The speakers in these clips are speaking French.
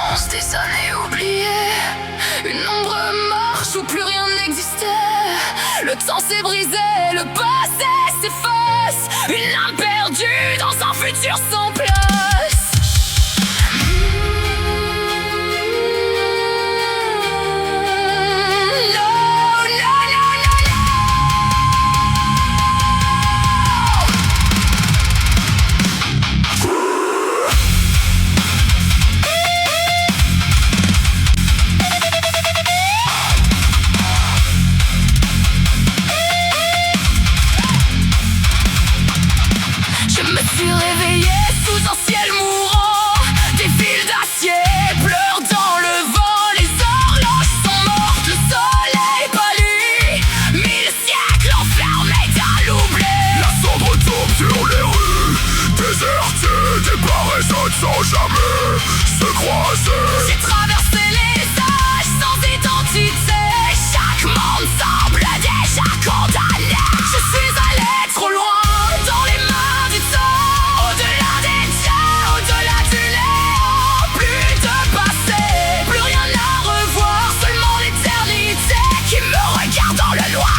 silence des années oubliées. Une ombre marche où plus rien n'existait. Le temps s'est brisé, le passé s'efface. Une âme perdue dans un futur sans place. Je me suis réveillé sous un ciel mourant. Des fils d'acier pleurent dans le vent. Les horloges sont mortes, le soleil pâlit. 1000 siècles enfermés dans l'oubli. La cendre tombe sur les rues, désertées, disparaissent sans jamais se croiser. J'ai traversé les âges sans identité. Chaque monde semble déjà condamné. Je suis allé trop loin dans les mains du temps. Au-delà des dieux, au-delà du néant. Plus de passé, plus rien à revoir. Seulement l'éternité qui me regarde dans le noir.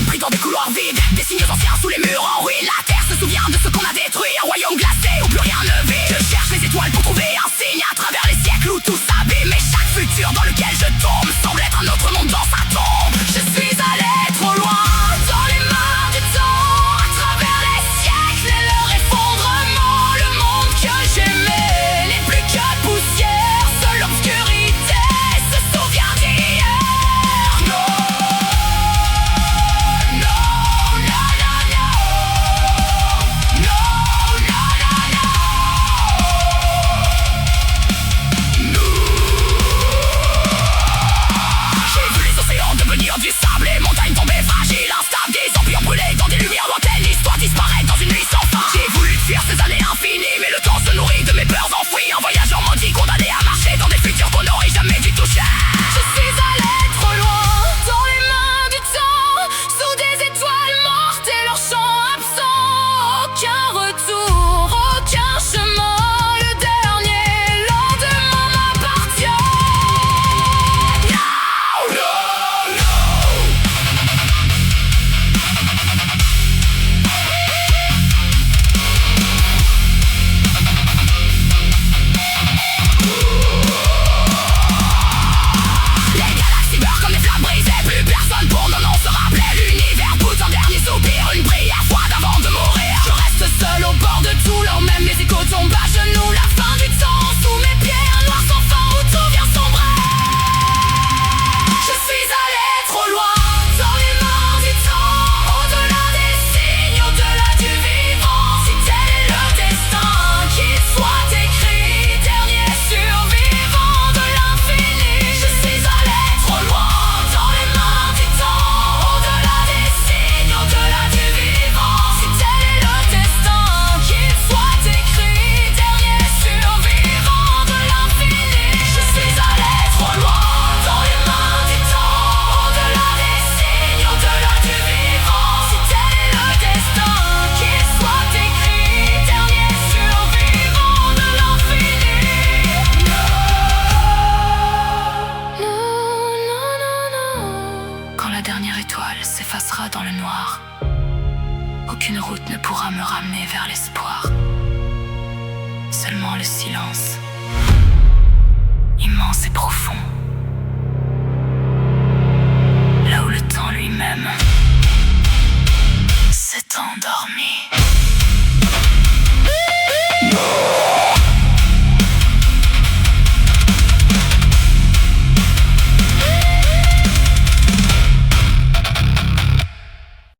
Pris dans des couloirs vides, des signes anciens sous les murs en ruine. La terre se souvient de ce qu'on a détruit. Un royaume glacé où plus rien ne vit. Je cherche les étoiles pour trouver un signe à travers les siècles où tout s'abîme. Et chaque futur dans lequel je tombe semble être un autre monde dans sa tombe. Je suis allé trop loin dans les mains du temps. À travers les siècles et leur effondrement. Le monde que j'aimais n'est plus que poussière. Seule l'obscurité se souvient d'hier. Du sable, les montagnes tombées fragiles, instables, des empires brûlés dans des lumières lointaines. L'histoire disparaît dans une nuit sans fin. J'ai voulu fuir ces années infinies, mais le temps se nourrit de mes peurs enfouies. Un voyageur maudit condamné à marcher dans des futurs qu'on n'aurait jamais dû toucher. Je suis allé trop loin dans les mains du temps, sous des étoiles mortes et leurs chants absents. Aucun retour, aucun chemin. Le dernier lendemain m'appartient. Pour nos noms se rappeler, l'univers pousse un dernier soupir, une prière froide avant de mourir. Je reste seul au bord de tout, là où même les échos tombent à genoux. La fin du temps sous mes pieds, un noir sans fin où tout vient sombrer. Je suis allé trop loin dans les mains du temps, au-delà des signes, au-delà du vivant. Si tel est le destin, qu'il soit écrit, dernier survivant de l'infini. Je suis allé trop loin dans les mains du temps, au-delà des signes, au-delà du vivant. Si tel est le destin, qu'il soit écrit, dernier survivant de l'infini. Je suis allé trop loin dans les mains du temps, au-delà des signes, au-delà du vivant. Si tel est le destin, qu'il soit écrit, dernier survivant de l'infini. Quand la dernière étoile s'effacera dans le noir, aucune route ne pourra me ramener vers l'espoir. Seulement le silence, immense et profond.